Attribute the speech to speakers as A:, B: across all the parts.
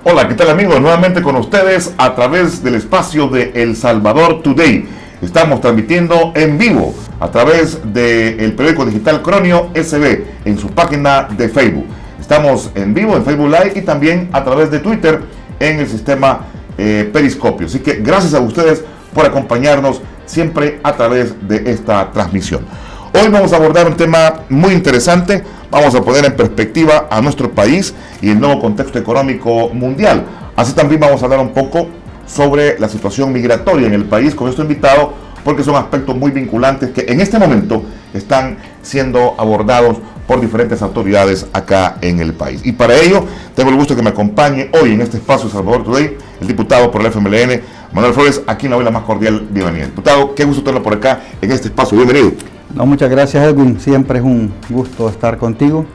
A: Hola, ¿qué tal amigos? Nuevamente con ustedes a través del espacio de El Salvador Today. Estamos transmitiendo en vivo a través del periódico digital Cronio SB en su página de Facebook. Estamos en vivo en Facebook Live y también a través de Twitter en el sistema Periscopio. Así que gracias a ustedes por acompañarnos siempre a través de esta transmisión. Hoy vamos a abordar un tema muy interesante. Vamos a poner en perspectiva a nuestro país y el nuevo contexto económico mundial. Así también vamos a hablar un poco sobre la situación migratoria en el país con nuestro invitado, porque son aspectos muy vinculantes que en este momento están siendo abordados por diferentes autoridades acá en el país. Y para ello tengo el gusto que me acompañe hoy en este espacio Salvador Today el diputado por el FMLN, Manuel Flores, a quien le doy la más cordial bienvenida. Diputado, qué gusto tenerlo por acá en este espacio. Bienvenido.
B: No, muchas gracias, Edwin. Siempre es un gusto estar contigo,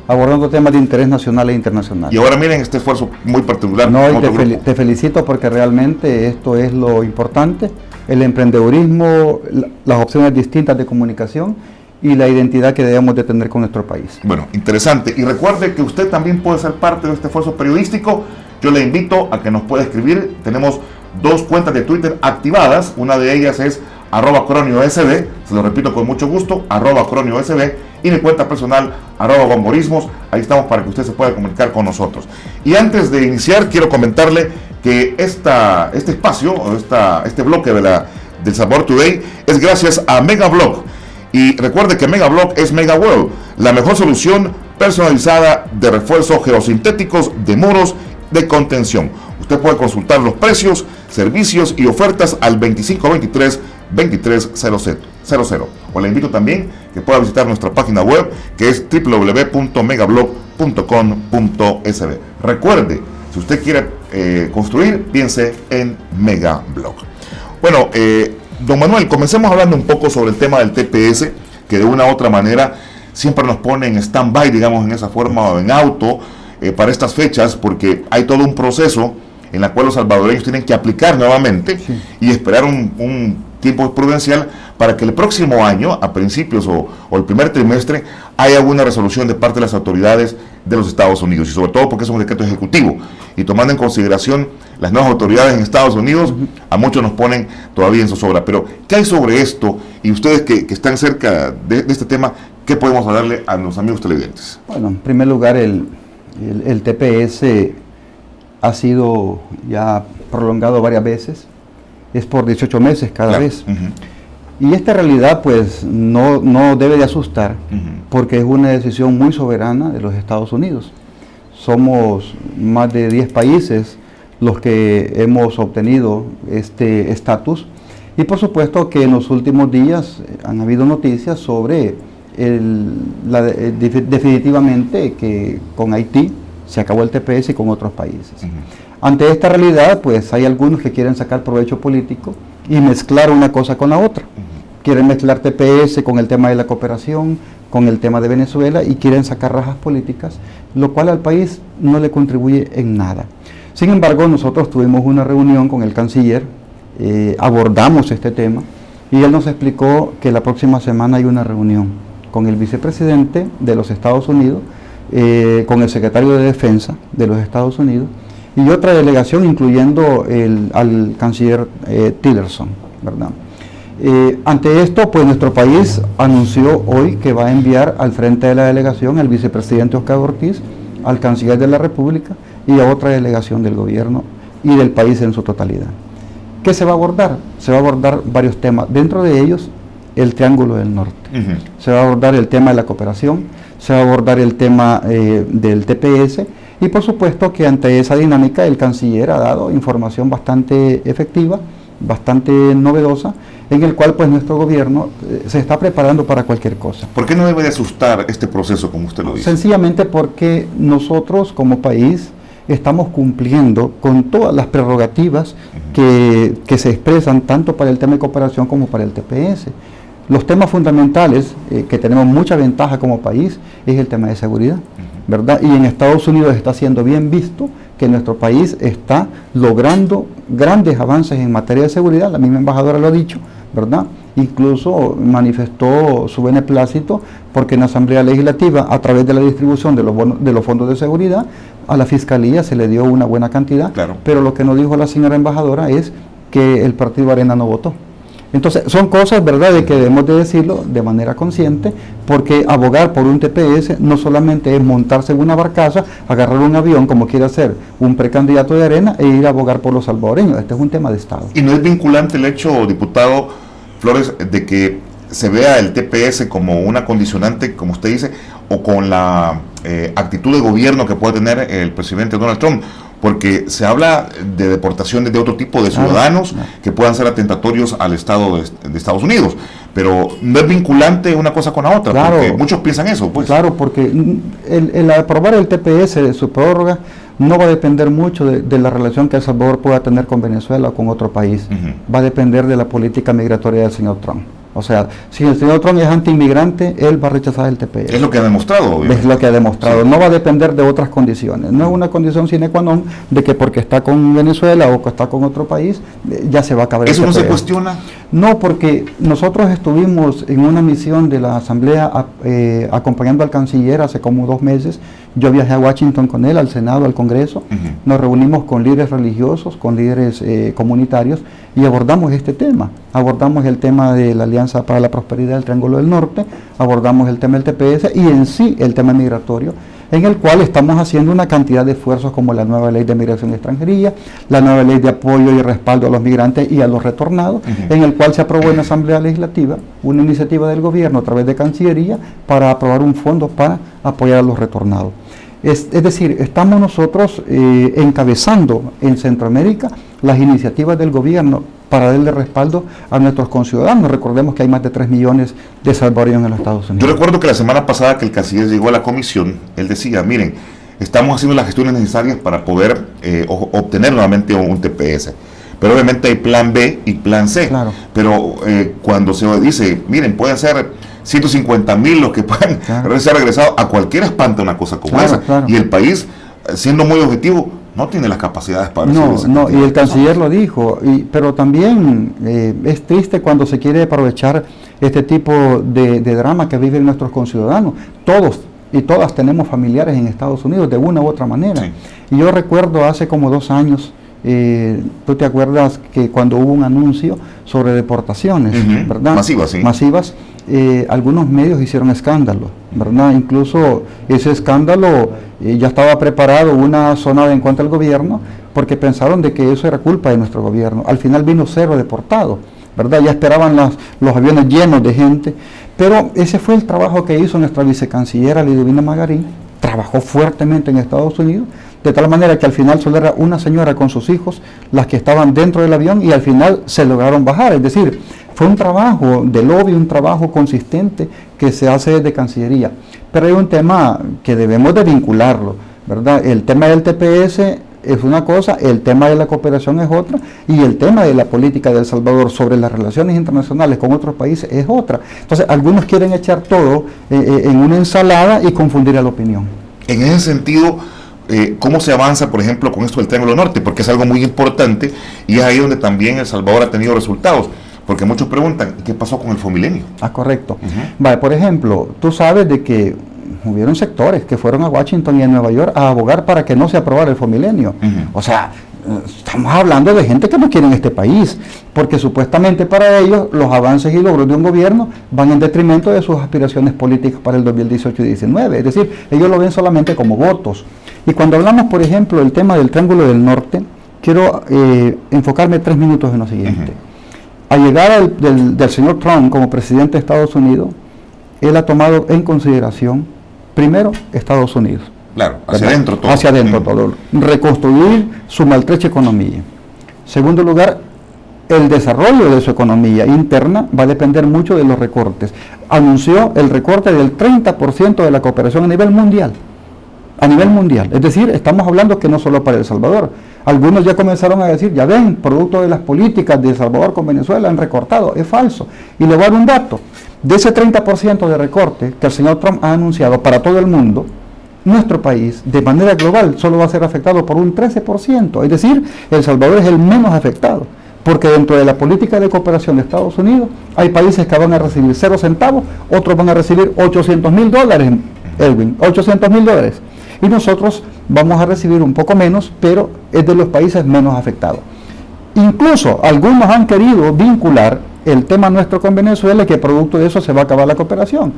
B: abordando temas de interés nacional e internacional.
A: Y ahora miren este esfuerzo muy particular.
B: No, y te felicito porque realmente esto es lo importante, el emprendedurismo, las opciones distintas de comunicación y la identidad que debemos de tener con nuestro país.
A: Bueno, interesante. Y recuerde que usted también puede ser parte de este esfuerzo periodístico. Yo le invito a que nos pueda escribir. Tenemos dos cuentas de Twitter activadas. Una de ellas es @CronioSB, se lo repito con mucho gusto, @CronioSB, y mi cuenta personal, @Bomborismos. Ahí estamos para que usted se pueda comunicar con nosotros. Y antes de iniciar, quiero comentarle que este espacio, o este bloque del Salvador Today, es gracias a Megablog. Y recuerde que Megablog es MegaWorld, la mejor solución personalizada de refuerzos geosintéticos de muros de contención. Usted puede consultar los precios, servicios y ofertas al 2523-2300. O le invito también que pueda visitar nuestra página web, que es www.megablog.com.sb. Recuerde, si usted quiere construir, piense en Megablog. Bueno, don Manuel, comencemos hablando un poco sobre el tema del TPS, que de una u otra manera siempre nos pone en stand-by, digamos, en esa forma, o en auto, para estas fechas, porque hay todo un proceso en la cual los salvadoreños tienen que aplicar nuevamente, sí, y esperar un tiempo prudencial para que el próximo año, a principios o el primer trimestre, haya una resolución de parte de las autoridades de los Estados Unidos, y sobre todo porque es un decreto ejecutivo, y tomando en consideración las nuevas autoridades en Estados Unidos, a muchos nos ponen todavía en zozobra. Pero, ¿qué hay sobre esto? Y ustedes que están cerca de este tema, ¿qué podemos hablarle a los amigos televidentes?
B: Bueno, en primer lugar, el TPS ha sido ya prolongado varias veces, es por 18 meses cada vez. Y esta realidad pues no debe de asustar, porque es una decisión muy soberana de los Estados Unidos. Somos más de 10 países los que hemos obtenido este estatus, y por supuesto que en los últimos días han habido noticias sobre definitivamente que con Haití se acabó el TPS y con otros países. Ante esta realidad, pues hay algunos que quieren sacar provecho político y mezclar una cosa con la otra. Quieren mezclar TPS con el tema de la cooperación, con el tema de Venezuela, y quieren sacar rajas políticas, lo cual al país no le contribuye en nada. Sin embargo, nosotros tuvimos una reunión con el canciller, abordamos este tema, y él nos explicó que la próxima semana hay una reunión con el vicepresidente de los Estados Unidos, con el secretario de Defensa de los Estados Unidos y otra delegación incluyendo al canciller Tillerson, ¿verdad? Ante esto, pues nuestro país anunció hoy que va a enviar al frente de la delegación al vicepresidente Oscar Ortiz, al canciller de la República y a otra delegación del gobierno y del país en su totalidad. ¿Qué se va a abordar? Se va a abordar varios temas, dentro de ellos el Triángulo del Norte. Se va a abordar el tema de la cooperación, se va a abordar el tema del TPS, Y por supuesto que ante esa dinámica el canciller ha dado información bastante efectiva, bastante novedosa, en el cual pues nuestro gobierno se está preparando para cualquier cosa.
A: ¿Por qué no debe de asustar este proceso, como usted lo dice?
B: Sencillamente porque nosotros como país estamos cumpliendo con todas las prerrogativas que se expresan tanto para el tema de cooperación como para el TPS. Los temas fundamentales que tenemos mucha ventaja como país es el tema de seguridad, ¿verdad? Y en Estados Unidos está siendo bien visto que nuestro país está logrando grandes avances en materia de seguridad, la misma embajadora lo ha dicho, ¿verdad? Incluso manifestó su beneplácito porque en la Asamblea Legislativa, a través de la distribución de los fondos de seguridad, a la Fiscalía se le dio una buena cantidad,
A: claro.
B: Pero lo que nos dijo la señora embajadora es que el partido Arena no votó. Entonces, son cosas, ¿verdad?, de que debemos de decirlo de manera consciente, porque abogar por un TPS no solamente es montarse en una barcaza, agarrar un avión, como quiere hacer un precandidato de Arena, e ir a abogar por los salvadoreños. Este es un tema de Estado.
A: ¿Y no es vinculante el hecho, diputado Flores, de que se vea el TPS como una condicionante, como usted dice, o con la actitud de gobierno que puede tener el presidente Donald Trump? Porque se habla de deportaciones de otro tipo de ciudadanos que puedan ser atentatorios al Estado de Estados Unidos, pero no es vinculante una cosa con la otra,
B: claro,
A: porque muchos piensan eso. Pues.
B: Claro, porque el aprobar el TPS de su prórroga no va a depender mucho de la relación que El Salvador pueda tener con Venezuela o con otro país. Va a depender de la política migratoria del señor Trump. O sea, si el señor Trump es antiinmigrante, él va a rechazar el TPS.
A: Es lo que ha demostrado. Obviamente.
B: Es lo que ha demostrado.
A: Sí.
B: No va a depender de otras condiciones. No es una condición sine qua non de que porque está con Venezuela o que está con otro país, ya se va a acabar el TPS.
A: ¿Eso no se cuestiona?
B: No, porque nosotros estuvimos en una misión de la Asamblea acompañando al canciller hace como 2 meses. Yo viajé a Washington con él, al Senado, al Congreso. Nos reunimos con líderes religiosos, con líderes comunitarios y abordamos este tema. Abordamos el tema de la Alianza para la Prosperidad del Triángulo del Norte, abordamos el tema del TPS y en sí el tema migratorio, en el cual estamos haciendo una cantidad de esfuerzos como la nueva ley de migración y extranjería, la nueva ley de apoyo y respaldo a los migrantes y a los retornados, en el cual se aprobó en la Asamblea Legislativa una iniciativa del gobierno a través de Cancillería para aprobar un fondo para apoyar a los retornados. Es decir, estamos nosotros encabezando en Centroamérica las iniciativas del gobierno para darle respaldo a nuestros conciudadanos. Recordemos que hay más de 3 millones de salvadoreños en los Estados Unidos.
A: Yo recuerdo que la semana pasada que el canciller llegó a la comisión, él decía, miren, estamos haciendo las gestiones necesarias para poder obtener nuevamente un TPS. Pero obviamente hay plan B y plan C. Claro. Pero cuando se dice, miren, pueden ser 150,000 los que puedan ser regresados, a cualquiera espanta una cosa como esa. Claro. Y el país, siendo muy objetivo, no tiene las capacidades para recibir
B: No, y el canciller lo dijo, pero también es triste cuando se quiere aprovechar este tipo de drama que viven nuestros conciudadanos. Todos y todas tenemos familiares en Estados Unidos de una u otra manera. Sí. Y yo recuerdo hace como 2 años, tú te acuerdas que cuando hubo un anuncio sobre deportaciones, ¿verdad?
A: Masivas, sí.
B: Masivas, algunos medios hicieron escándalo, ¿verdad? Incluso ese escándalo ya estaba preparado, una zona en contra del gobierno, porque pensaron de que eso era culpa de nuestro gobierno. Al final vino 0 deportados, ¿verdad? Ya esperaban los aviones llenos de gente, pero ese fue el trabajo que hizo nuestra vicecanciller Liduvina Magarín. Trabajó fuertemente en Estados Unidos, de tal manera que al final solo era una señora con sus hijos las que estaban dentro del avión y al final se lograron bajar. Es decir, fue un trabajo de lobby, un trabajo consistente que se hace desde Cancillería. Pero hay un tema que debemos de vincularlo, ¿verdad? El tema del TPS es una cosa, el tema de la cooperación es otra, y el tema de la política de El Salvador sobre las relaciones internacionales con otros países es otra. Entonces, algunos quieren echar todo en una ensalada y confundir a la opinión.
A: En ese sentido, ¿cómo se avanza, por ejemplo, con esto del Triángulo Norte? Porque es algo muy importante y es ahí donde también El Salvador ha tenido resultados. Porque muchos preguntan, ¿qué pasó con el Fomilenio?
B: Correcto. Vale, por ejemplo, tú sabes de que hubieron sectores que fueron a Washington y a Nueva York a abogar para que no se aprobara el Fomilenio. O sea, estamos hablando de gente que no quiere en este país, porque supuestamente para ellos los avances y logros de un gobierno van en detrimento de sus aspiraciones políticas para el 2018 y 2019. Es decir, ellos lo ven solamente como votos. Y cuando hablamos, por ejemplo, del tema del Triángulo del Norte, quiero enfocarme 3 minutos en lo siguiente. Al llegar del señor Trump como presidente de Estados Unidos, él ha tomado en consideración, primero, Estados Unidos,
A: Claro, hacia adentro todo.
B: Hacia adentro todo. Reconstruir su maltrecha economía. Segundo lugar, el desarrollo de su economía interna va a depender mucho de los recortes. Anunció el recorte del 30% de la cooperación a nivel mundial. A nivel mundial. Es decir, estamos hablando que no solo para El Salvador. Algunos ya comenzaron a decir, ya ven, producto de las políticas de El Salvador con Venezuela han recortado. Es falso. Y le voy a dar un dato. De ese 30% de recorte que el señor Trump ha anunciado para todo el mundo, nuestro país, de manera global, solo va a ser afectado por un 13%. Es decir, El Salvador es el menos afectado. Porque dentro de la política de cooperación de Estados Unidos, hay países que van a recibir 0 centavos, otros van a recibir $800,000, Edwin, $800,000. Y nosotros vamos a recibir un poco menos, pero es de los países menos afectados. Incluso algunos han querido vincular el tema nuestro con Venezuela, que producto de eso se va a acabar la cooperación.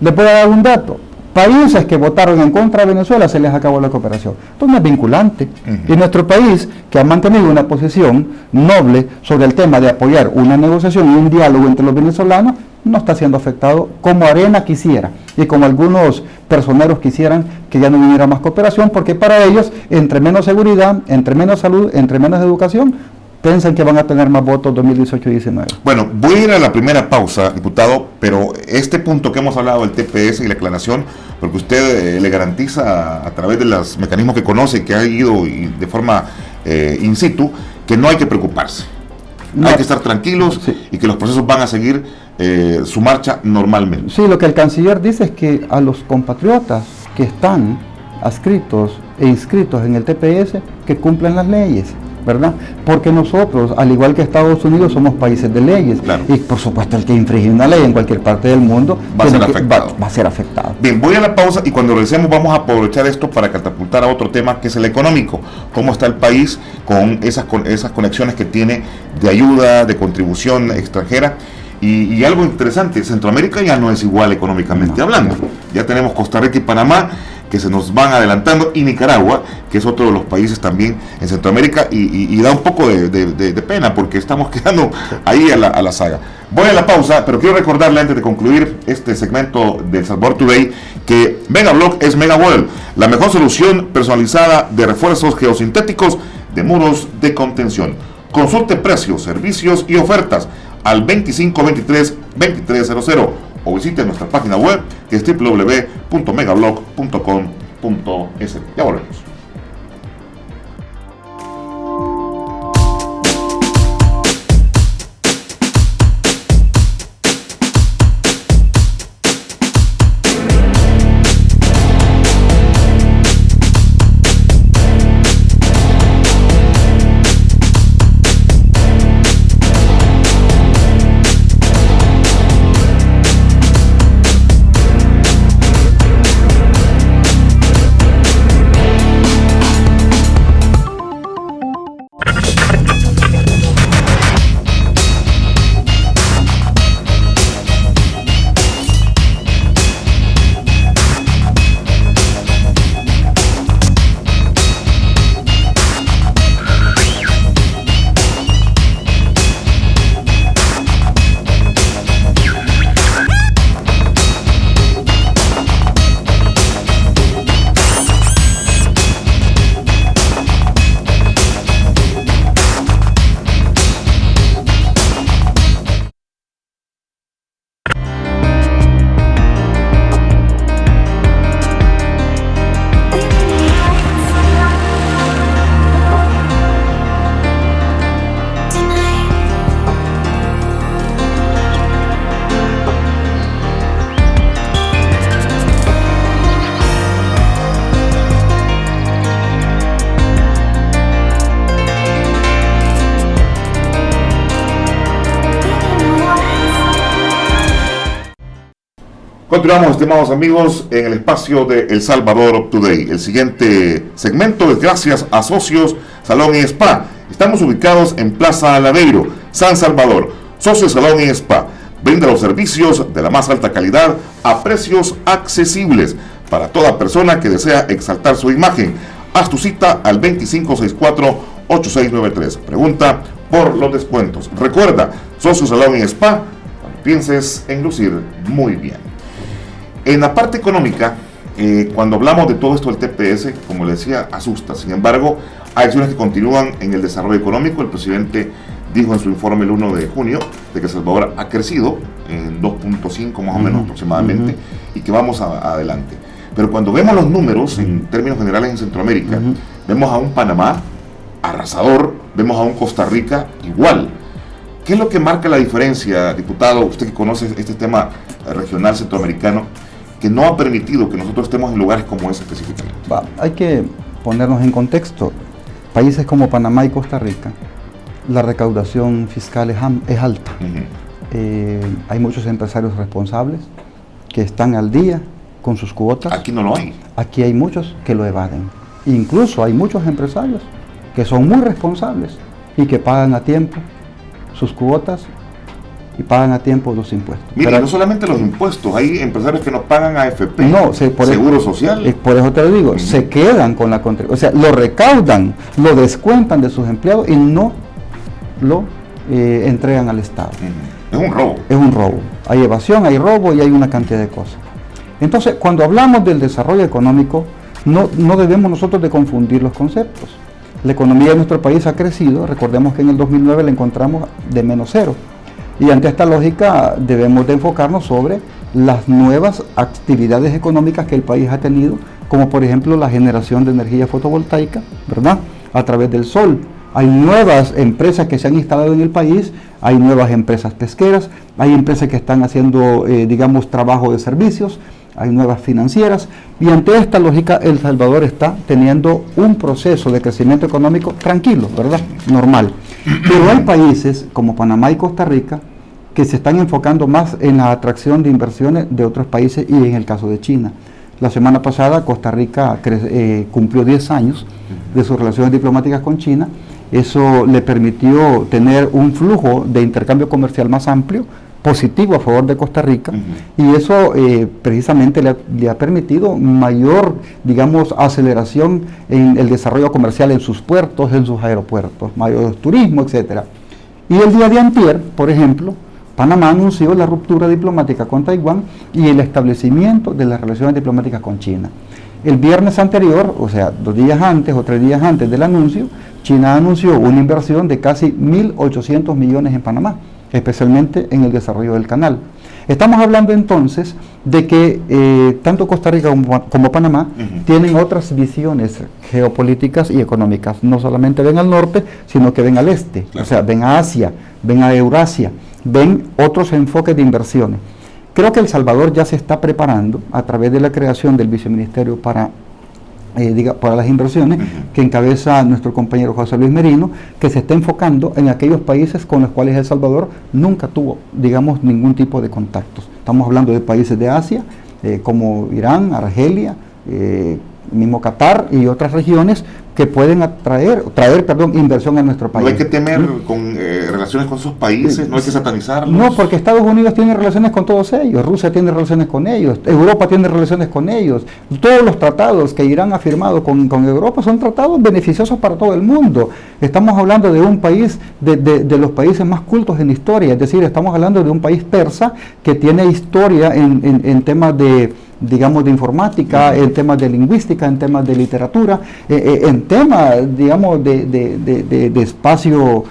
B: Les voy a dar un dato. Países que votaron en contra de Venezuela se les acabó la cooperación. Esto no es vinculante. Y nuestro país, que ha mantenido una posición noble sobre el tema de apoyar una negociación y un diálogo entre los venezolanos, no está siendo afectado como Arena quisiera y como algunos personeros quisieran que ya no viniera más cooperación, porque para ellos, entre menos seguridad, entre menos salud, entre menos educación, piensan que van a tener más votos 2018 y 19.
A: Bueno, voy a ir a la primera pausa, diputado, pero este punto que hemos hablado del TPS y la aclaración, porque usted le garantiza a través de los mecanismos que conoce, que ha ido y de forma in situ, que no hay que preocuparse. No. Hay que estar tranquilos, sí, y que los procesos van a seguir su marcha normalmente.
B: Sí, lo que el canciller dice es que a los compatriotas que están adscritos e inscritos en el TPS, que cumplan las leyes, ¿verdad? Porque nosotros, al igual que Estados Unidos, somos países de leyes. Claro. Y por supuesto, el que infringe una ley en cualquier parte del mundo
A: va a
B: ser afectado.
A: Bien, voy a la pausa y cuando regresemos vamos a aprovechar esto para catapultar a otro tema, que es el económico. Cómo está el país con esas conexiones que tiene de ayuda, de contribución extranjera. Y algo interesante, Centroamérica ya no es igual económicamente hablando. Ya tenemos Costa Rica y Panamá, que se nos van adelantando, y Nicaragua, que es otro de los países también en Centroamérica, y da un poco de pena, porque estamos quedando ahí a la saga. Voy a la pausa, pero quiero recordarle antes de concluir este segmento de El Salvador Today, que Megablock es Megawall, la mejor solución personalizada de refuerzos geosintéticos de muros de contención. Consulte precios, servicios y ofertas al 2523-2300 o visite nuestra página web, que es www.megablock.com.es. Ya volvemos. Continuamos, estimados amigos, en el espacio de El Salvador Today. El siguiente segmento es gracias a Socios Salón y Spa. Estamos ubicados en Plaza Ladeiro, San Salvador. Socios Salón y Spa brinda los servicios de la más alta calidad a precios accesibles para toda persona que desea exaltar su imagen. Haz tu cita al 2564-8693. Pregunta por los descuentos. Recuerda, Socios Salón y Spa, cuando pienses en lucir muy bien. En la parte económica, Cuando hablamos de todo esto del TPS, como le decía, asusta. Sin embargo, hay acciones que continúan en el desarrollo económico. El presidente dijo en su informe el 1 de junio de que El Salvador ha crecido en 2.5 más o menos aproximadamente y que vamos adelante. Pero cuando vemos los números en términos generales en Centroamérica, vemos a un Panamá arrasador, vemos a un Costa Rica igual. ¿Qué es lo que marca la diferencia, diputado, usted que conoce este tema regional centroamericano, que no ha permitido que nosotros estemos en lugares como ese específicamente?
B: Hay que ponernos en contexto. Países como Panamá y Costa Rica, la recaudación fiscal es alta. Hay muchos empresarios responsables que están al día con sus cuotas.
A: Aquí no lo hay.
B: Aquí hay muchos que lo evaden. Incluso hay muchos empresarios que son muy responsables y que pagan a tiempo sus cuotas y pagan a tiempo los impuestos.
A: Mira, no solamente los impuestos, hay empresarios que no pagan AFP,
B: seguro
A: social.
B: Por eso te lo digo, se quedan con la contribución, o sea, lo recaudan, lo descuentan de sus empleados y no lo entregan al Estado.
A: Es un robo.
B: Es un robo. Hay evasión, hay robo y hay una cantidad de cosas. Entonces, cuando hablamos del desarrollo económico, no debemos nosotros de confundir los conceptos. La economía de nuestro país ha crecido, recordemos que en el 2009 la encontramos de -0. Y ante esta lógica debemos de enfocarnos sobre las nuevas actividades económicas que el país ha tenido, como por ejemplo la generación de energía fotovoltaica, ¿verdad? A través del sol. Hay nuevas empresas que se han instalado en el país, hay nuevas empresas pesqueras, hay empresas que están haciendo, trabajo de servicios, hay nuevas financieras, y ante esta lógica El Salvador está teniendo un proceso de crecimiento económico tranquilo, ¿verdad? Normal. Pero hay países como Panamá y Costa Rica que se están enfocando más en la atracción de inversiones de otros países y en el caso de China. La semana pasada Costa Rica cumplió 10 años de sus relaciones diplomáticas con China. Eso le permitió tener un flujo de intercambio comercial más amplio, positivo a favor de Costa Rica, y eso precisamente le ha permitido mayor, aceleración en el desarrollo comercial en sus puertos, en sus aeropuertos, mayor turismo, etc. Y el día de antier, por ejemplo, Panamá anunció la ruptura diplomática con Taiwán y el establecimiento de las relaciones diplomáticas con China. El viernes anterior, o sea, 2 días antes o 3 días antes del anuncio, China anunció una inversión de casi 1.800 millones en Panamá, especialmente en el desarrollo del canal. Estamos hablando entonces de que tanto Costa Rica como Panamá tienen otras visiones geopolíticas y económicas. No solamente ven al norte, sino que ven al este, o sea, ven a Asia, ven a Eurasia, ven otros enfoques de inversiones. Creo que El Salvador ya se está preparando a través de la creación del viceministerio para las inversiones que encabeza nuestro compañero José Luis Merino, que se está enfocando en aquellos países con los cuales El Salvador nunca tuvo, ningún tipo de contactos. Estamos hablando de países de Asia, como Irán, Argelia, mismo Qatar y otras regiones que pueden traer inversión a nuestro país.
A: No hay que temer con relaciones con esos países, no hay que satanizarlos.
B: No, porque Estados Unidos tiene relaciones con todos ellos, Rusia tiene relaciones con ellos, Europa tiene relaciones con ellos. Todos los tratados que Irán ha firmado con Europa son tratados beneficiosos para todo el mundo. Estamos hablando de un país, de los países más cultos en historia, es decir, estamos hablando de un país persa que tiene historia en temas de informática, en temas de lingüística, en temas de literatura, en temas, de espacio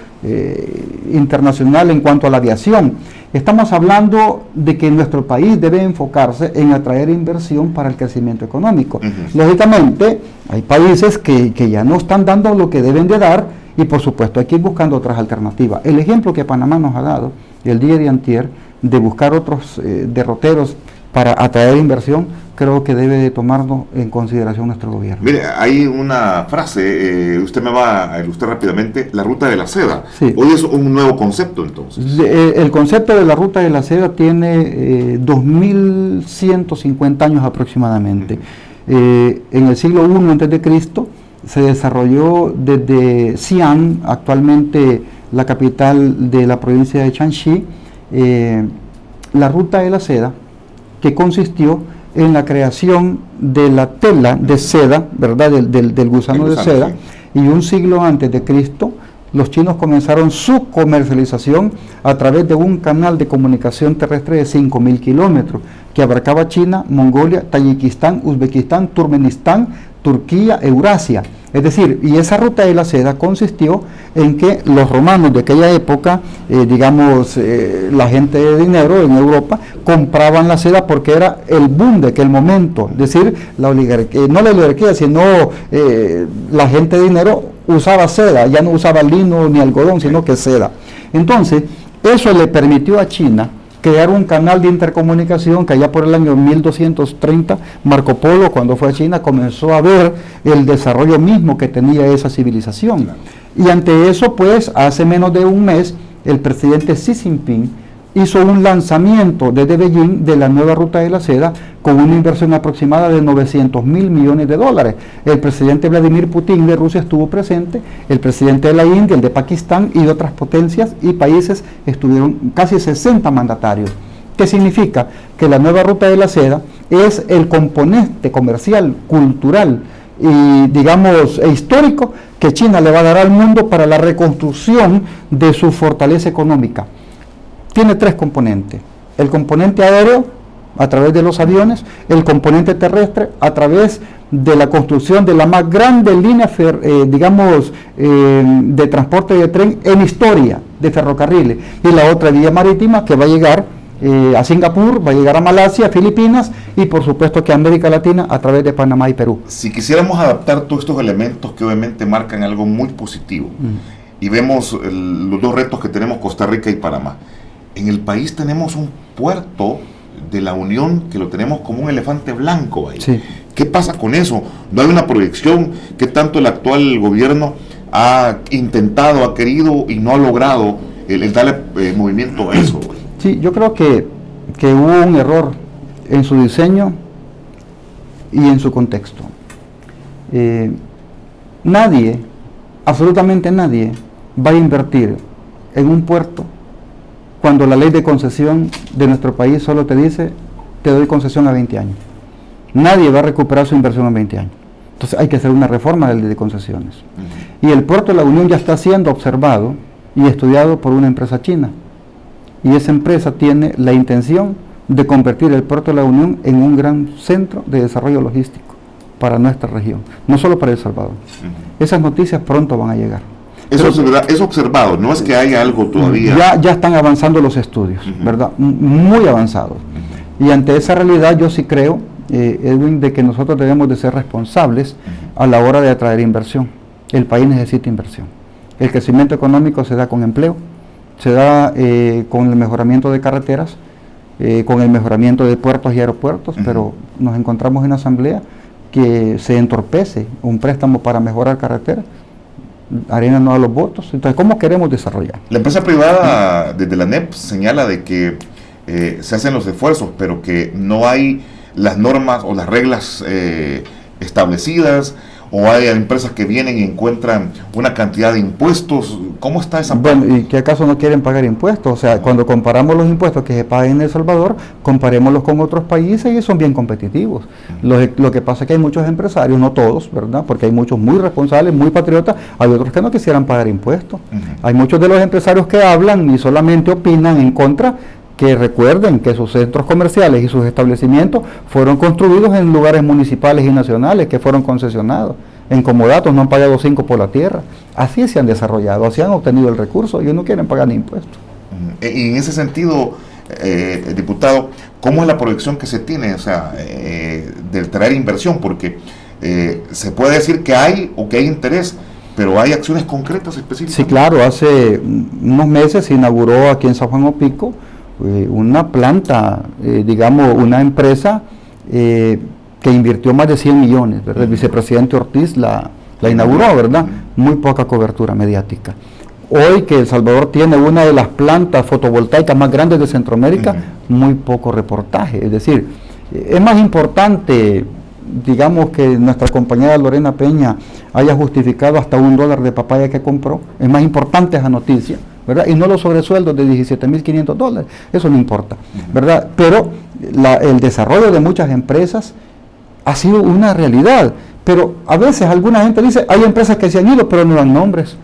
B: internacional en cuanto a la aviación. Estamos hablando de que nuestro país debe enfocarse en atraer inversión para el crecimiento económico. Lógicamente, hay países que ya no están dando lo que deben de dar y por supuesto hay que ir buscando otras alternativas. El ejemplo que Panamá nos ha dado el día de antier de buscar otros derroteros para atraer inversión, creo que debe de tomarnos en consideración nuestro gobierno.
A: Mire, hay una frase, usted me va a ilustrar rápidamente, la ruta de la seda.
B: Sí.
A: Hoy es un nuevo concepto entonces.
B: El concepto de la ruta de la seda tiene 2150 años aproximadamente. En el siglo I a.C. se desarrolló desde Xi'an, actualmente la capital de la provincia de Shanxi, la ruta de la seda, que consistió en la creación de la tela de seda, ¿verdad? Del gusano de seda, sí. Y un siglo antes de Cristo los chinos comenzaron su comercialización a través de un canal de comunicación terrestre de 5.000 kilómetros, que abarcaba China, Mongolia, Tayikistán, Uzbekistán, Turkmenistán, Turquía, Eurasia. Es decir, y esa ruta de la seda consistió en que los romanos de aquella época, la gente de dinero en Europa, compraban la seda porque era el boom de aquel momento. Es decir, la oligarquía, no la oligarquía, sino la gente de dinero usaba seda, ya no usaba lino ni algodón, sino que seda. Entonces, eso le permitió a China crear un canal de intercomunicación que allá por el año 1230, Marco Polo, cuando fue a China, comenzó a ver el desarrollo mismo que tenía esa civilización. Y ante eso, pues, hace menos de un mes, el presidente Xi Jinping hizo un lanzamiento desde Beijing de la nueva ruta de la seda con una inversión aproximada de 900.000 millones de dólares. El presidente Vladimir Putin de Rusia estuvo presente, el presidente de la India, el de Pakistán y de otras potencias y países estuvieron casi 60 mandatarios. ¿Qué significa? Que la nueva ruta de la seda es el componente comercial, cultural y e histórico que China le va a dar al mundo para la reconstrucción de su fortaleza económica. Tiene tres componentes: el componente aéreo a través de los aviones, el componente terrestre a través de la construcción de la más grande línea de transporte de tren en historia de ferrocarriles, y la otra vía marítima que va a llegar a Singapur, va a llegar a Malasia, a Filipinas y por supuesto que a América Latina a través de Panamá y Perú.
A: Si quisiéramos adaptar todos estos elementos que obviamente marcan algo muy positivo, y vemos los dos retos que tenemos Costa Rica y Panamá. En el país tenemos un puerto de la Unión que lo tenemos como un elefante blanco ahí.
B: Sí.
A: ¿Qué pasa con eso? ¿No hay una proyección? ¿Qué tanto el actual gobierno ha intentado, ha querido y no ha logrado el darle movimiento a eso?
B: Sí, yo creo que hubo un error en su diseño y en su contexto. Nadie, absolutamente nadie, va a invertir en un puerto cuando la ley de concesión de nuestro país solo te dice, te doy concesión a 20 años. Nadie va a recuperar su inversión en 20 años. Entonces hay que hacer una reforma de la ley de concesiones. Y el puerto de la Unión ya está siendo observado y estudiado por una empresa china. Y esa empresa tiene la intención de convertir el puerto de la Unión en un gran centro de desarrollo logístico para nuestra región, no solo para El Salvador. Esas noticias pronto van a llegar.
A: Eso es observado, no es que haya algo todavía.
B: Ya están avanzando los estudios, ¿verdad? Muy avanzados. Y ante esa realidad yo sí creo, Edwin, de que nosotros debemos de ser responsables a la hora de atraer inversión. El país necesita inversión. El crecimiento económico se da con empleo, se da con el mejoramiento de carreteras, con el mejoramiento de puertos y aeropuertos, pero nos encontramos en la asamblea que se entorpece un préstamo para mejorar carreteras. Arena no da los votos. Entonces, ¿cómo queremos desarrollar?
A: La empresa privada, desde la NEP, señala de que se hacen los esfuerzos, pero que no hay las normas o las reglas establecidas, o hay empresas que vienen y encuentran una cantidad de impuestos. ¿Cómo está esa parte?
B: Bueno, ¿y qué acaso no quieren pagar impuestos? O sea, cuando comparamos los impuestos que se pagan en El Salvador, comparémoslos con otros países y son bien competitivos. Lo que pasa es que hay muchos empresarios, no todos, ¿verdad? Porque hay muchos muy responsables, muy patriotas, hay otros que no quisieran pagar impuestos. Hay muchos de los empresarios que hablan y solamente opinan en contra, que recuerden que sus centros comerciales y sus establecimientos fueron construidos en lugares municipales y nacionales que fueron concesionados. En comodatos no han pagado 5 por la tierra. Así se han desarrollado, así han obtenido el recurso y no quieren pagar ni impuestos.
A: Y en ese sentido, diputado, ¿cómo es la proyección que se tiene, o sea, de traer inversión? Porque se puede decir que hay o que hay interés, pero hay acciones concretas específicas.
B: Sí, claro, hace unos meses se inauguró aquí en San Juan Opico una planta, una empresa que invirtió más de 100 millones, ¿verdad? El vicepresidente Ortiz la inauguró, ¿verdad? Muy poca cobertura mediática. Hoy que El Salvador tiene una de las plantas fotovoltaicas más grandes de Centroamérica, muy poco reportaje. Es decir, es más importante, que nuestra compañera Lorena Peña haya justificado hasta $1 de papaya que compró. Es más importante esa noticia, ¿verdad? Y no los sobresueldos de $17.500, eso no importa, ¿verdad? Pero el desarrollo de muchas empresas ha sido una realidad, pero a veces alguna gente dice, hay empresas que se han ido, pero no dan nombres.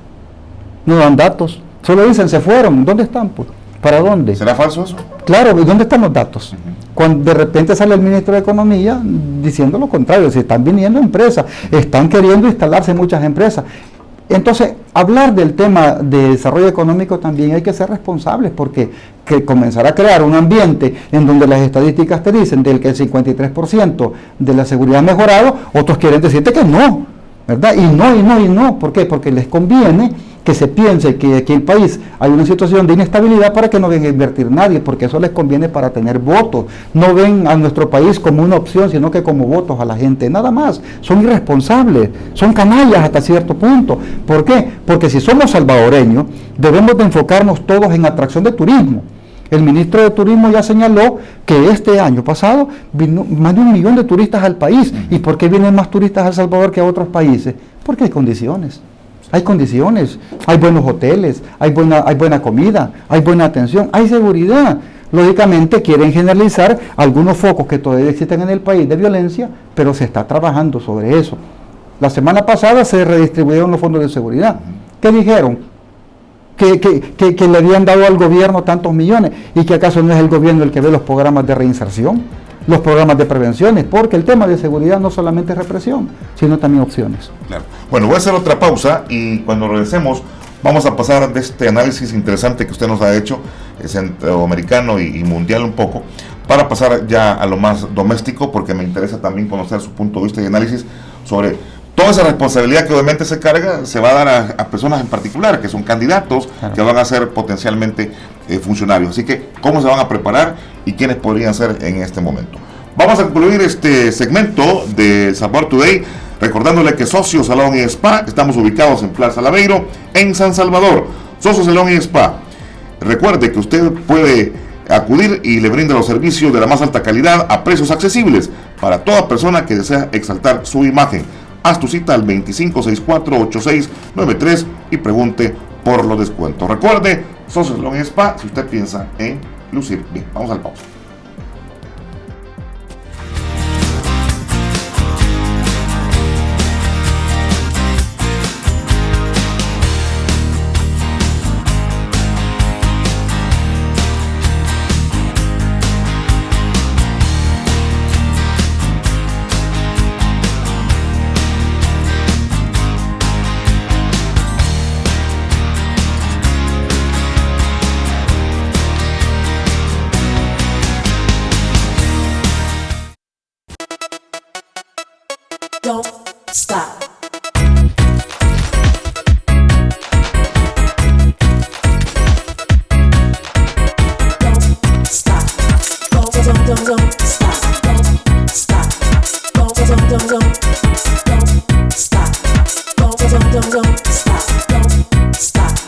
B: no dan datos, solo dicen se fueron, ¿dónde están? Pues? ¿Para dónde?
A: ¿Será falso eso?
B: Claro, ¿y dónde están los datos? Cuando de repente sale el ministro de Economía diciendo lo contrario, si están viniendo empresas, están queriendo instalarse muchas empresas. Entonces, hablar del tema de desarrollo económico también hay que ser responsables, porque que comenzar a crear un ambiente en donde las estadísticas te dicen del que el 53% de la seguridad ha mejorado, otros quieren decirte que no, ¿verdad? Y no. ¿Por qué? Porque les conviene que se piense que aquí en el país hay una situación de inestabilidad para que no venga a invertir nadie, porque eso les conviene para tener votos. No ven a nuestro país como una opción, sino que como votos a la gente, nada más. Son irresponsables, son canallas hasta cierto punto. ¿Por qué? Porque si somos salvadoreños, debemos de enfocarnos todos en atracción de turismo. El ministro de Turismo ya señaló que este año pasado vino más de 1 millón de turistas al país. ¿Y por qué vienen más turistas a El Salvador que a otros países? Porque hay condiciones. Hay condiciones, hay buenos hoteles, hay buena comida, hay buena atención, hay seguridad. Lógicamente quieren generalizar algunos focos que todavía existen en el país de violencia, pero se está trabajando sobre eso. La semana pasada se redistribuyeron los fondos de seguridad. ¿Qué dijeron? Que le habían dado al gobierno tantos millones, y que acaso no es el gobierno el que ve los programas de reinserción, los programas de prevenciones, porque el tema de seguridad no solamente es represión, sino también opciones.
A: Claro. Bueno, voy a hacer otra pausa y cuando regresemos vamos a pasar de este análisis interesante que usted nos ha hecho, centroamericano y mundial un poco, para pasar ya a lo más doméstico, porque me interesa también conocer su punto de vista y análisis sobre toda esa responsabilidad que obviamente se carga, se va a dar a personas en particular, que son candidatos, claro, que van a ser potencialmente funcionarios. Así que, ¿cómo se van a preparar y quiénes podrían ser en este momento? Vamos a concluir este segmento de El Salvador Today, recordándole que Socio Salón y Spa, estamos ubicados en Plaza Laveiro, en San Salvador. Socio Salón y Spa. Recuerde que usted puede acudir y le brinda los servicios de la más alta calidad a precios accesibles para toda persona que desea exaltar su imagen. Haz tu cita al 2564-8693 y pregunte por los descuentos. Recuerde, Socio Salón y Spa, si usted piensa en lucir bien. Vamos al pausa.
C: Don't stop. Don't stop. Don't stop. Don't stop. Don't stop. Don't stop. Don't stop. Don't stop.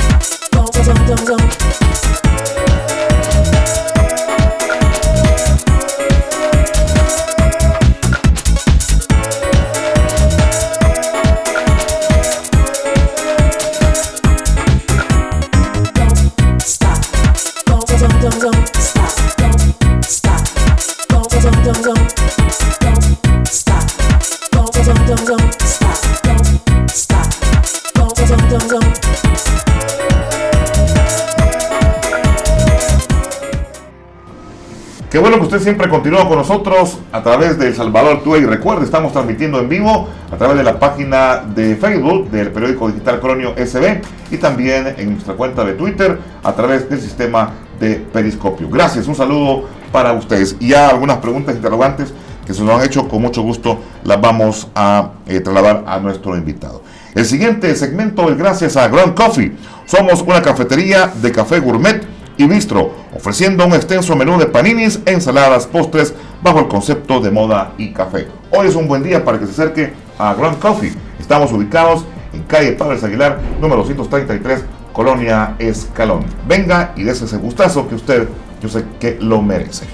A: Qué bueno que usted siempre continúa con nosotros a través de El Salvador Today. Recuerde, estamos transmitiendo en vivo a través de la página de Facebook del periódico digital Cronio SB y también en nuestra cuenta de Twitter a través del sistema de Periscopio. Gracias, un saludo para ustedes. Y ya algunas preguntas interrogantes que se nos han hecho, con mucho gusto las vamos a trasladar a nuestro invitado. El siguiente segmento es gracias a Ground Coffee. Somos una cafetería de café gourmet y bistro, ofreciendo un extenso menú de paninis, ensaladas, postres, bajo el concepto de moda y café. Hoy es un buen día para que se acerque a Ground Coffee. Estamos ubicados en calle Pablo Aguilar, número 233, Colonia Escalón. Venga y dése ese gustazo que usted, yo sé que lo merece.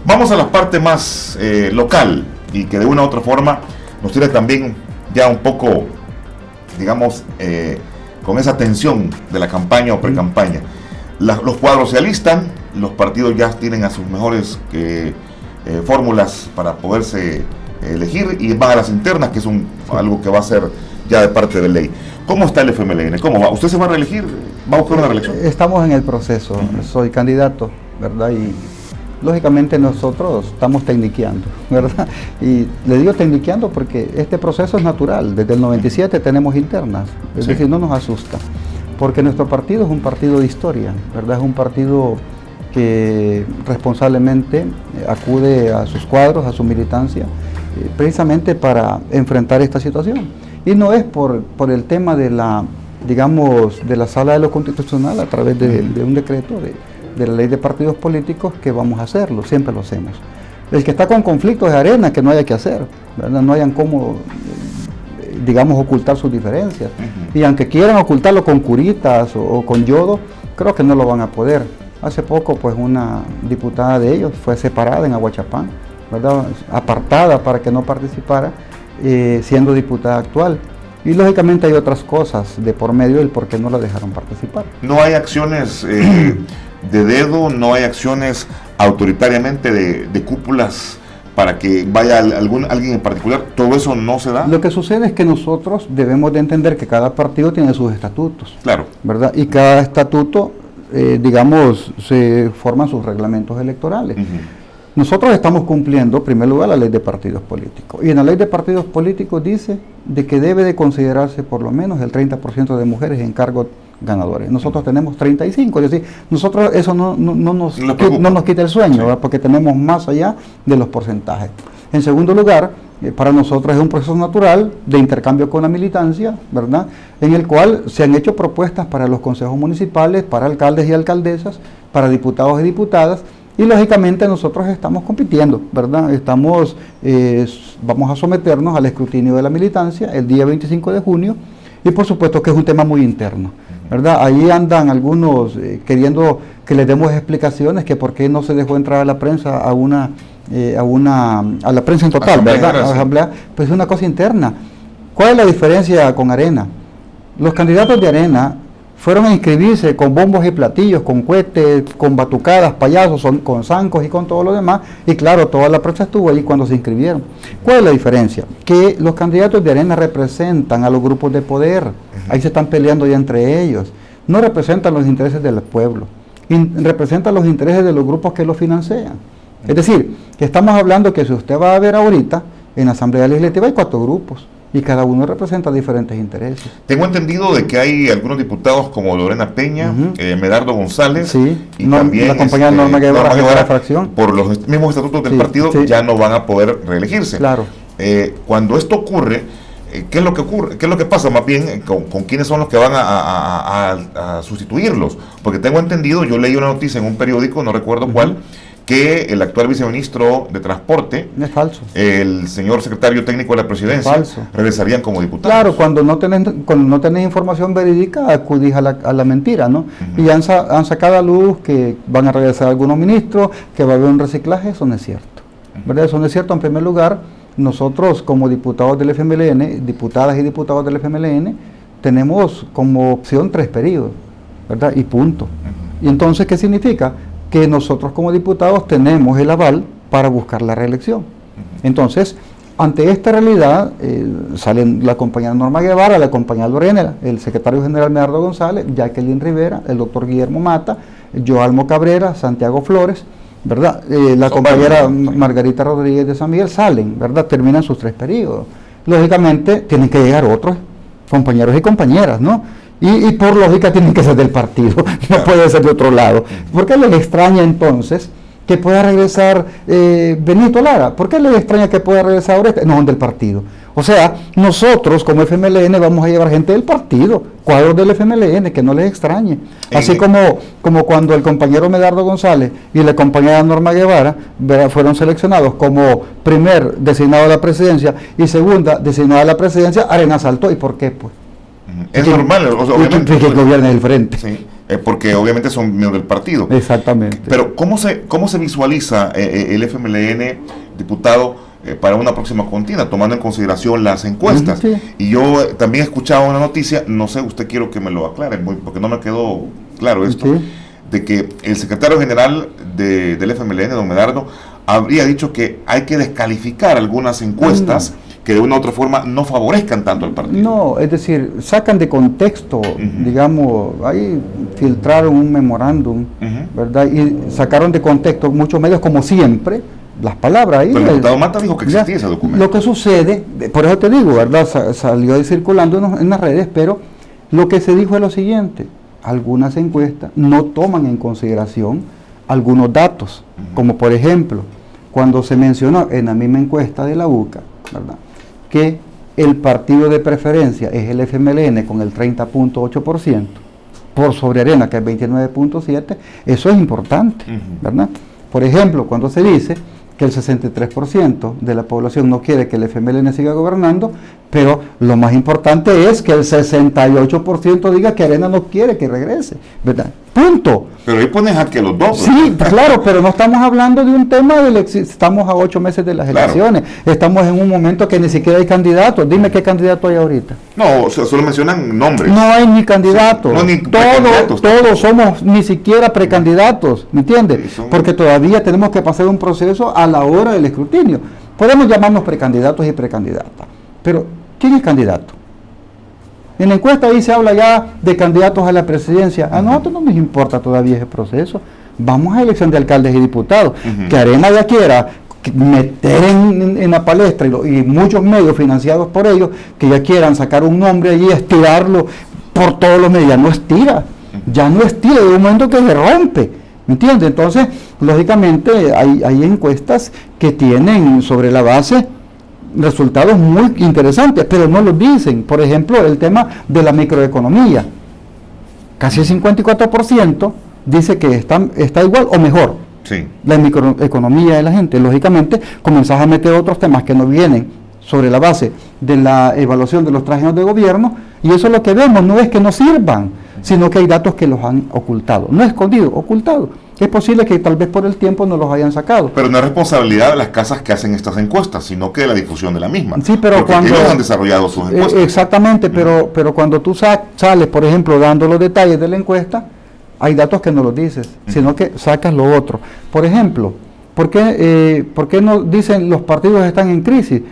A: Vamos a la parte más local y que de una u otra forma nos tiene también ya un poco, digamos, con esa tensión de la campaña o pre-campaña. Los cuadros se alistan, los partidos ya tienen a sus mejores fórmulas para poderse elegir y van a las internas, que es algo que va a ser ya de parte de ley. ¿Cómo está el FMLN? ¿Cómo va? ¿Usted se va a reelegir? ¿Va a buscar una reelección?
B: Estamos en el proceso, soy candidato, ¿verdad? Y lógicamente nosotros estamos tecniqueando, ¿verdad? Y le digo tecniqueando porque este proceso es natural. Desde el 97 tenemos internas, es decir, no nos asusta. Porque nuestro partido es un partido de historia, ¿verdad? Es un partido que responsablemente acude a sus cuadros, a su militancia, precisamente para enfrentar esta situación. Y no es por el tema de la, digamos, de la Sala de lo Constitucional a través de un decreto de la Ley de Partidos Políticos que vamos a hacerlo, siempre lo hacemos. El que está con conflictos es Arena, que no haya que hacer, ¿verdad? No hayan cómo, digamos, ocultar sus diferencias. Y aunque quieran ocultarlo con curitas o con yodo, creo que no lo van a poder. Hace poco, pues, una diputada de ellos fue separada en Aguachapán, ¿verdad? Apartada para que no participara, siendo diputada actual. Y lógicamente hay otras cosas de por medio del por qué no la dejaron participar.
A: ¿No hay acciones de dedo, no hay acciones autoritariamente de cúpulas para que vaya alguien en particular? ¿Todo eso no se da?
B: Lo que sucede es que nosotros debemos de entender que cada partido tiene sus estatutos.
A: Claro.
B: ¿Verdad? Y cada estatuto, digamos, se forman sus reglamentos electorales. Nosotros estamos cumpliendo, en primer lugar, la ley de partidos políticos. Y en la ley de partidos políticos dice de que debe de considerarse por lo menos el 30% de mujeres en cargos ganadores. Nosotros tenemos 35, es decir, nosotros eso no nos quita el sueño, ¿verdad? Porque tenemos más allá de los porcentajes. En segundo lugar, para nosotros es un proceso natural de intercambio con la militancia, ¿verdad? En el cual se han hecho propuestas para los consejos municipales, para alcaldes y alcaldesas, para diputados y diputadas. Y lógicamente nosotros estamos compitiendo, ¿verdad? Vamos a someternos al escrutinio de la militancia el día 25 de junio y por supuesto que es un tema muy interno, ¿verdad? Ahí andan algunos queriendo que les demos explicaciones que por qué no se dejó entrar a la prensa a la prensa en total, ¿verdad? A la asamblea, pues es una cosa interna. ¿Cuál es la diferencia con Arena? Los candidatos de Arena fueron a inscribirse con bombos y platillos, con cohetes, con batucadas, payasos, con zancos y con todo lo demás. Y claro, toda la prensa estuvo allí cuando se inscribieron. ¿Cuál es la diferencia? Que los candidatos de Arena representan a los grupos de poder. Ahí se están peleando ya entre ellos. No representan los intereses del pueblo. Representan los intereses de los grupos que lo financian. Es decir, que estamos hablando que si usted va a ver ahorita, en la Asamblea Legislativa hay 4 grupos. Y cada uno representa diferentes intereses.
A: Tengo entendido de que hay algunos diputados como Lorena Peña, Medardo González,
B: y también la compañera Norma Guevara, la fracción,
A: por los mismos estatutos del partido, ya no van a poder reelegirse.
B: Claro.
A: Cuando esto ocurre, ¿qué es lo que ocurre? ¿Qué es lo que pasa más bien con quiénes son los que van a sustituirlos? Porque tengo entendido, yo leí una noticia en un periódico, no recuerdo cuál, que el actual viceministro de Transporte,
B: es falso,
A: el señor secretario técnico de la presidencia, regresarían como diputados.
B: Claro, cuando no tenés información verídica, acudís a la mentira, ¿no? Y han sacado a luz que van a regresar algunos ministros, que va a haber un reciclaje. Eso no es cierto, ¿verdad? Eso no es cierto. En primer lugar, nosotros como diputados del FMLN, diputadas y diputados del FMLN, tenemos como opción 3 periodos, ¿verdad? Y punto. Y entonces, ¿qué significa? Que nosotros como diputados tenemos el aval para buscar la reelección. Entonces, ante esta realidad, salen la compañera Norma Guevara, la compañera Lorena, el secretario general Medardo González, Jacqueline Rivera, el doctor Guillermo Mata, Joalmo Cabrera, Santiago Flores, ¿verdad? La compañera Margarita Rodríguez de San Miguel, salen, ¿verdad? Terminan sus 3 periodos. Lógicamente, tienen que llegar otros compañeros y compañeras, ¿no? Y por lógica tienen que ser del partido, no puede ser de otro lado. ¿Por qué les extraña entonces que pueda regresar Benito Lara? ¿Por qué les extraña que pueda regresar Oreste? No, del partido. O sea, nosotros como FMLN vamos a llevar gente del partido, cuadros del FMLN, que no les extrañe. Así como cuando el compañero Medardo González y la compañera Norma Guevara fueron seleccionados como primer designado a la presidencia y segunda designada a la presidencia, Arena saltó. ¿Y por qué? Pues
A: es normal,
B: obviamente. Que gobierne el frente.
A: Sí, porque obviamente son miembros del partido.
B: Exactamente.
A: Pero ¿cómo se visualiza el FMLN, diputado, para una próxima contienda, tomando en consideración las encuestas?
B: Sí.
A: Y yo también he escuchado una noticia, no sé, usted quiero que me lo aclare, porque no me quedó claro esto, de que el secretario general del FMLN, don Medardo, habría dicho que hay que descalificar algunas encuestas que de una u otra forma no favorezcan tanto al partido.
B: No, es decir, sacan de contexto, digamos, ahí filtraron un memorándum, ¿verdad? Y sacaron de contexto muchos medios, como siempre, las palabras ahí.
A: Pero el diputado Mata dijo que existía ese documento.
B: Lo que sucede, por eso te digo, ¿verdad? Salió ahí circulando en las redes, pero lo que se dijo es lo siguiente: algunas encuestas no toman en consideración algunos datos, como por ejemplo, cuando se mencionó en la misma encuesta de la UCA, ¿verdad?, que el partido de preferencia es el FMLN con el 30.8%, por sobre Arena, que es 29.7%, eso es importante, ¿verdad? Por ejemplo, cuando se dice que el 63% de la población no quiere que el FMLN siga gobernando, pero lo más importante es que el 68% diga que Arena no quiere que regrese, ¿verdad? Punto.
A: Pero ahí pones a que los dos.
B: Sí, claro, pero no estamos hablando de un tema estamos a 8 meses de las elecciones, estamos en un momento que ni siquiera hay candidatos. Dime qué candidato hay ahorita.
A: No, solo mencionan nombres.
B: No hay ni candidatos.
A: No, ni precandidatos.
B: Todos somos ni siquiera precandidatos, ¿me entiendes?
A: Sí,
B: porque todavía tenemos que pasar un proceso a la hora del escrutinio. Podemos llamarnos precandidatos y precandidatas, pero ¿quién es candidato? En la encuesta ahí se habla ya de candidatos a la presidencia. A nosotros no nos importa todavía ese proceso. Vamos a elección de alcaldes y diputados. Que Arena ya quiera meter en la palestra y muchos medios financiados por ellos, que ya quieran sacar un nombre allí y estirarlo por todos los medios. Ya no estira, de un momento que se rompe. ¿Me entiendes? Entonces, lógicamente, hay encuestas que tienen sobre la base resultados muy interesantes, pero no los dicen. Por ejemplo, el tema de la microeconomía. Casi el 54% dice que está igual o mejor.
A: Sí.
B: La microeconomía de la gente. Lógicamente, comenzás a meter otros temas que no vienen sobre la base de la evaluación de los 3 años de gobierno, y eso es lo que vemos. No es que no sirvan, sino que hay datos que los han ocultado. No escondido, ocultado. Es posible que tal vez por el tiempo no los hayan sacado.
A: Pero no es responsabilidad de las casas que hacen estas encuestas, sino que de la difusión de la misma.
B: Sí, pero
A: porque
B: cuando
A: ellos han desarrollado sus encuestas.
B: Exactamente, pero cuando tú sales, por ejemplo, dando los detalles de la encuesta, hay datos que no los dices, sino que sacas lo otro. Por ejemplo, ¿por qué no dicen los partidos están en crisis?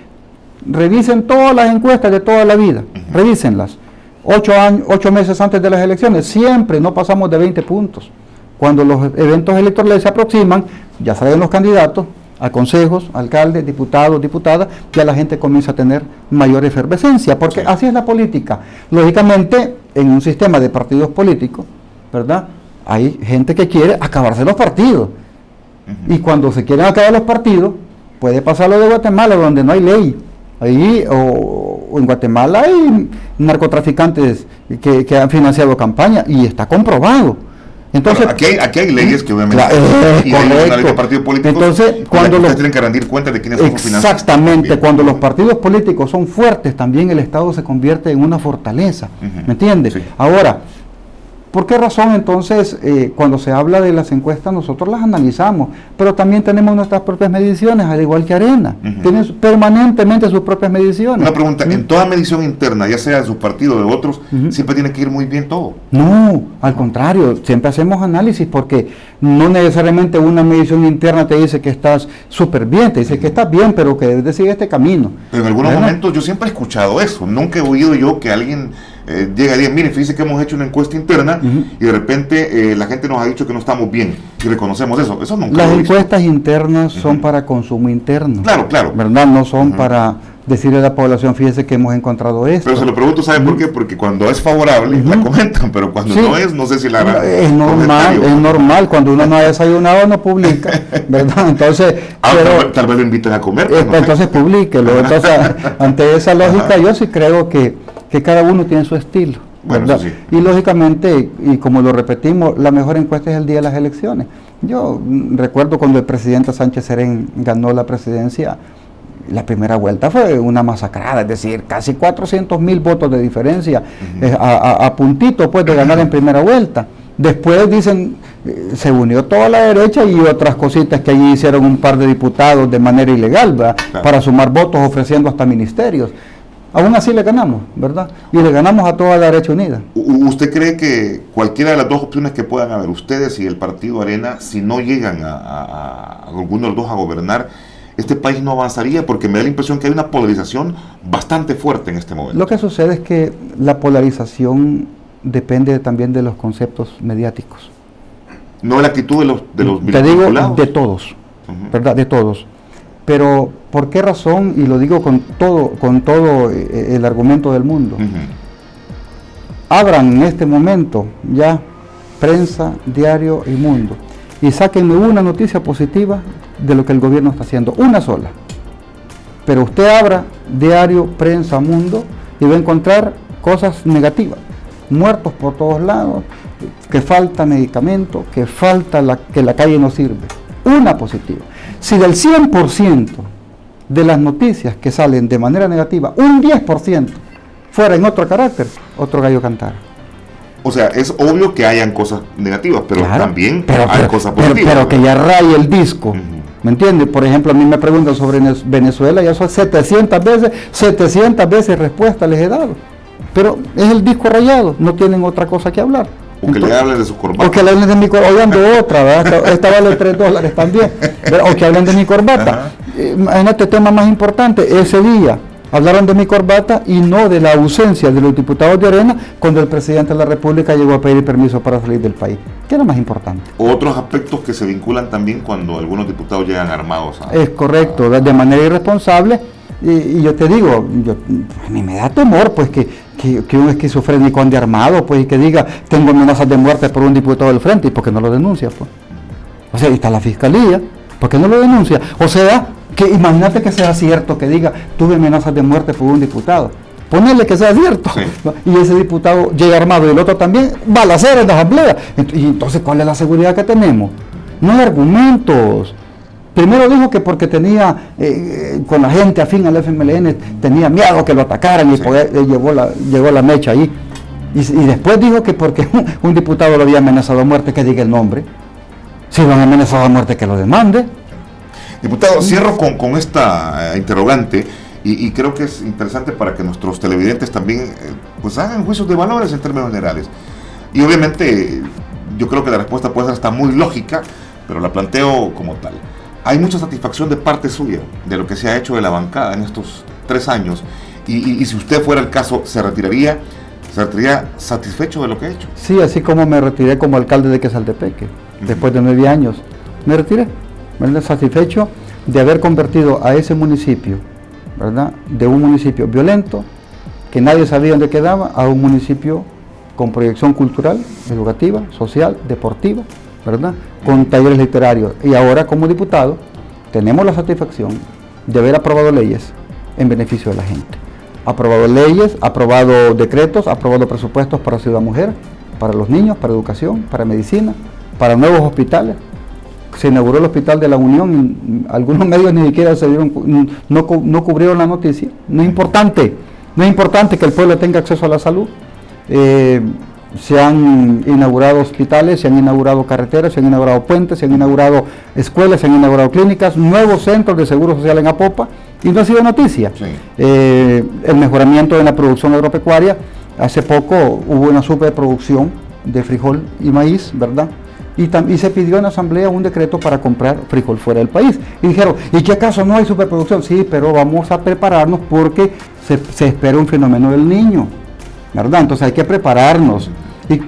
B: Revisen todas las encuestas de toda la vida, revísenlas. 8 meses antes de las elecciones, siempre no pasamos de 20 puntos. Cuando los eventos electorales se aproximan, ya salen los candidatos a consejos, alcaldes, diputados, diputadas, ya la gente comienza a tener mayor efervescencia, porque así es la política. Lógicamente, en un sistema de partidos políticos, ¿verdad?, hay gente que quiere acabarse los partidos. Y cuando se quieren acabar los partidos, puede pasar lo de Guatemala, donde no hay ley. Ahí, o en Guatemala hay narcotraficantes que han financiado campañas, y está comprobado. Entonces,
A: bueno, aquí hay leyes que obviamente
B: y hay una ley de
A: partidos políticos.
B: Entonces, cuando
A: los tienen que rendir cuenta de quiénes son sus finanzas.
B: Exactamente, cuando los partidos políticos son fuertes, también el Estado se convierte en una fortaleza. ¿Me entiendes? Sí. Ahora, ¿por qué razón entonces cuando se habla de las encuestas nosotros las analizamos? Pero también tenemos nuestras propias mediciones, al igual que Arena. Tienen permanentemente sus propias mediciones.
A: Una pregunta, en toda medición interna, ya sea de su partido o de otros, siempre tiene que ir muy bien todo.
B: No, al contrario, siempre hacemos análisis, porque no necesariamente una medición interna te dice que estás súper bien, te dice que estás bien, pero que debes de seguir este camino.
A: Pero en algunos momentos yo siempre he escuchado eso. Nunca he oído yo que alguien llega y diga, mire, fíjese que hemos hecho una encuesta interna y de repente la gente nos ha dicho que no estamos bien y reconocemos eso. Eso nunca
B: Las
A: lo he visto.
B: encuestas internas son para consumo interno.
A: Claro, claro.
B: ¿Verdad? No son para decirle a la población, fíjese que hemos encontrado esto.
A: Pero se lo pregunto, ¿sabe por qué? Porque cuando es favorable la comentan, pero cuando no es, no sé si la harán.
B: Es normal, cuando uno no ha desayunado no publica, ¿verdad? Entonces,
A: tal vez lo inviten a comer.
B: Entonces publíquelo. Entonces, ante esa lógica, yo sí creo que cada uno tiene su estilo, ¿verdad?
A: Bueno, sí.
B: Y lógicamente, y como lo repetimos, la mejor encuesta es el día de las elecciones. Yo recuerdo cuando el presidente Sánchez Serén ganó la presidencia, la primera vuelta fue una masacrada, es decir, casi 400,000 votos de diferencia, a puntito pues de ganar en primera vuelta. Después dicen, se unió toda la derecha y otras cositas que allí hicieron un par de diputados de manera ilegal, ¿verdad? Claro. Para sumar votos ofreciendo hasta ministerios. Aún así le ganamos, ¿verdad? Y le ganamos a toda la derecha unida.
A: ¿Usted cree que cualquiera de las dos opciones que puedan haber, ustedes y el Partido Arena, si no llegan a alguno de los dos a gobernar, este país no avanzaría? Porque me da la impresión que hay una polarización bastante fuerte en este momento.
B: Lo que sucede es que la polarización depende también de los conceptos mediáticos.
A: No de la actitud de los
B: Te digo,
A: vinculados.
B: de todos, ¿verdad? De todos. Pero, ¿por qué razón? Y lo digo con todo el argumento del mundo. Abran en este momento ya prensa, diario y mundo y sáquenme una noticia positiva de lo que el gobierno está haciendo, una sola. Pero usted abra diario, prensa, mundo y va a encontrar cosas negativas, muertos por todos lados, que falta medicamento, que falta que la calle no sirve. Una positiva. Si del 100% de las noticias que salen de manera negativa, un 10% fuera en otro carácter, otro gallo cantara.
A: O sea, es obvio que hayan cosas negativas, pero
B: Claro,
A: también hay cosas positivas.
B: pero que ya raye el disco. ¿Me entiendes? Por ejemplo, a mí me preguntan sobre Venezuela, ya son 700 veces respuesta les he dado. Pero es el disco rayado, no tienen otra cosa que hablar.
A: O que le hablen de sus corbatas.
B: O que le hablen de mi corbata, hoy ando otra, ¿verdad? Esta vale $3 también. O que hablen de mi corbata. En este tema más importante, ese día hablaron de mi corbata y no de la ausencia de los diputados de Arena cuando el presidente de la República llegó a pedir permiso para salir del país. ¿Qué era más importante?
A: Otros aspectos que se vinculan también cuando algunos diputados llegan armados.
B: Es correcto, de manera irresponsable. Y yo te digo, a mí me da temor pues que un esquizofrénico ande armado pues y que diga tengo amenazas de muerte por un diputado del frente. ¿Y por qué no lo denuncia? Pues? O sea, ahí está la fiscalía, ¿por qué no lo denuncia? O sea, que imagínate que sea cierto que diga tuve amenazas de muerte por un diputado. Ponerle que sea cierto.
A: Sí.
B: Y ese diputado llega armado y el otro también balacera en la asamblea. Y entonces, ¿cuál es la seguridad que tenemos? No hay argumentos. Primero dijo que porque tenía, con la gente afín al FMLN, tenía miedo que lo atacaran y
A: Sí.
B: llegó la mecha ahí. Y después dijo que porque un diputado lo había amenazado a muerte, que diga el nombre. Si lo han amenazado a muerte, que lo demande.
A: Diputado, cierro con esta interrogante y creo que es interesante para que nuestros televidentes también pues hagan juicios de valores en términos generales. Y obviamente yo creo que la respuesta puede ser hasta muy lógica, pero la planteo como tal. Hay mucha satisfacción de parte suya de lo que se ha hecho de la bancada en estos 3 años y si usted fuera el caso, ¿se retiraría satisfecho de lo que ha hecho?
B: Sí, así como me retiré como alcalde de Quesaltepeque, después de 9 años. Me retiré, ¿verdad? Satisfecho de haber convertido a ese municipio, ¿verdad? De un municipio violento, que nadie sabía dónde quedaba, a un municipio con proyección cultural, educativa, social, deportiva, ¿verdad? Con talleres literarios. Y ahora como diputado tenemos la satisfacción de haber aprobado leyes en beneficio de la gente. Aprobado leyes, aprobado decretos, aprobado presupuestos para Ciudad Mujer, para los niños, para educación, para medicina, para nuevos hospitales. Se inauguró el Hospital de la Unión y algunos medios ni siquiera no cubrieron la noticia. No es importante que el pueblo tenga acceso a la salud. Se han inaugurado hospitales, se han inaugurado carreteras, se han inaugurado puentes, se han inaugurado escuelas, se han inaugurado clínicas, nuevos centros de seguro social en Apopa y no ha sido noticia.
A: Sí.
B: El mejoramiento en la producción agropecuaria, hace poco hubo una superproducción de frijol y maíz, ¿verdad? Y se pidió en la asamblea un decreto para comprar frijol fuera del país. Y dijeron, ¿y qué acaso no hay superproducción? Sí, pero vamos a prepararnos porque se espera un fenómeno del Niño, ¿verdad? Entonces hay que prepararnos.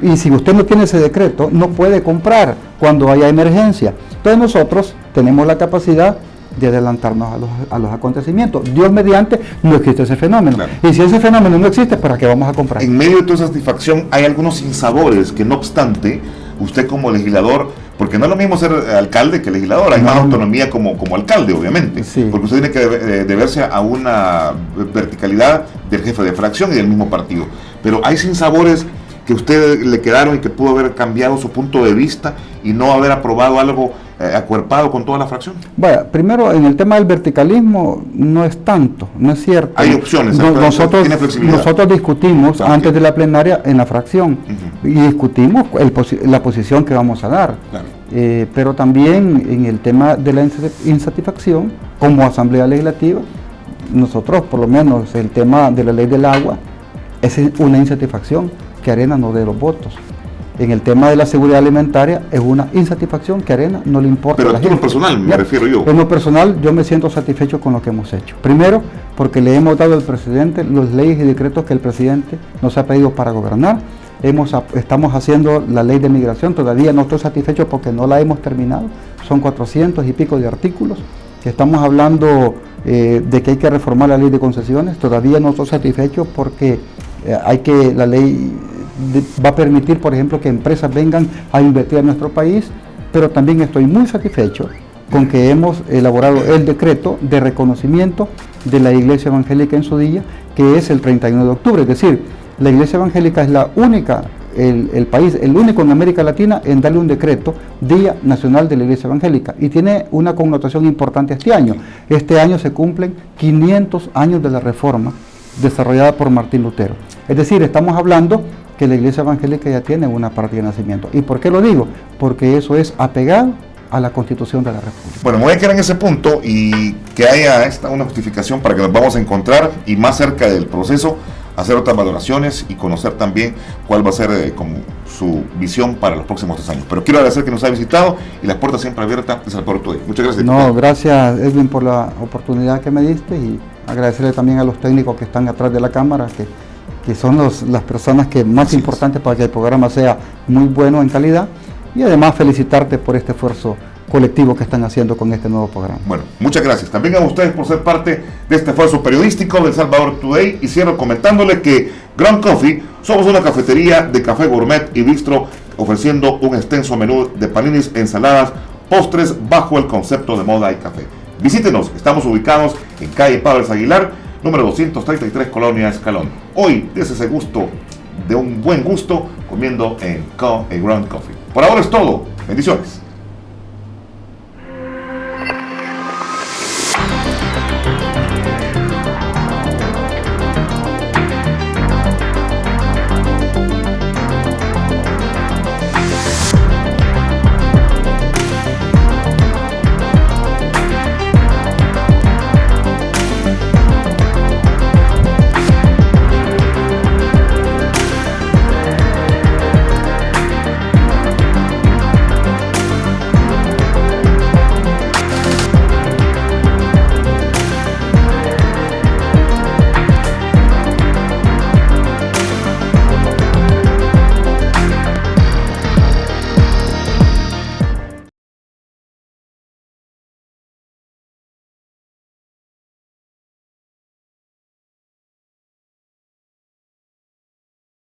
B: Y si usted no tiene ese decreto, no puede comprar cuando haya emergencia. Entonces nosotros tenemos la capacidad de adelantarnos a los acontecimientos. Dios mediante, no existe ese fenómeno.
A: Claro.
B: Y si ese fenómeno no existe, ¿para qué vamos a comprar?
A: En medio de toda esa satisfacción hay algunos sinsabores que no obstante, usted como legislador, porque no es lo mismo ser alcalde que legislador, hay más autonomía como alcalde, obviamente,
B: Sí.
A: porque usted tiene que deberse a una verticalidad del jefe de fracción y del mismo partido. Pero hay sinsabores que a usted le quedaron y que pudo haber cambiado su punto de vista y no haber aprobado algo acuerpado con toda la fracción.
B: Bueno, primero en el tema del verticalismo no es tanto, no es cierto.
A: Hay opciones, tiene flexibilidad.
B: Nosotros discutimos
A: Claro.
B: antes de la plenaria en la fracción y discutimos la posición que vamos a dar.
A: Claro.
B: Pero también en el tema de la insatisfacción como Asamblea Legislativa nosotros, por lo menos el tema de la ley del agua, es una insatisfacción que Arena no dé los votos. En el tema de la seguridad alimentaria es una insatisfacción que Arena no le importa.
A: Pero
B: a la
A: en lo
B: gente.
A: personal me
B: Ya,
A: refiero yo.
B: En lo personal yo me siento satisfecho con lo que hemos hecho. Primero, porque le hemos dado al presidente los leyes y decretos que el presidente nos ha pedido para gobernar. Estamos haciendo la ley de migración, todavía no estoy satisfecho porque no la hemos terminado. Son 400 y pico de artículos. Estamos hablando de que hay que reformar la ley de concesiones. Todavía no estoy satisfecho porque la ley va a permitir, por ejemplo, que empresas vengan a invertir en nuestro país, pero también estoy muy satisfecho con que hemos elaborado el decreto de reconocimiento de la Iglesia Evangélica en su día, que es el 31 de octubre. Es decir, la Iglesia Evangélica es la única, el país, el único en América Latina en darle un decreto, Día Nacional de la Iglesia Evangélica, y tiene una connotación importante este año. Este año se cumplen 500 años de la reforma desarrollada por Martín Lutero. Es decir, estamos hablando que la Iglesia Evangélica ya tiene una partida de nacimiento. ¿Y por qué lo digo? Porque eso es apegado a la Constitución de la República.
A: Bueno, me voy a quedar en ese punto y que haya una justificación para que nos vamos a encontrar y más cerca del proceso, hacer otras valoraciones y conocer también cuál va a ser como su visión para los próximos 3 años. Pero quiero agradecer que nos haya visitado y las puertas siempre abiertas de Salvador Today. Muchas gracias.
B: No, gracias Edwin por la oportunidad que me diste y agradecerle también a los técnicos que están atrás de la cámara, que son las personas que más importantes para que el programa sea muy bueno en calidad, y además felicitarte por este esfuerzo colectivo que están haciendo con este nuevo programa.
A: Bueno, muchas gracias. También a ustedes por ser parte de este esfuerzo periodístico de Salvador Today, y cierro comentándole que Ground Coffee somos una cafetería de café gourmet y bistro ofreciendo un extenso menú de paninis, ensaladas, postres bajo el concepto de moda y café. Visítenos, estamos ubicados en calle Pablo Aguilar, número 233, Colonia Escalón. Hoy, dése ese gusto de un buen gusto comiendo en Ground Coffee. Por ahora es todo. Bendiciones.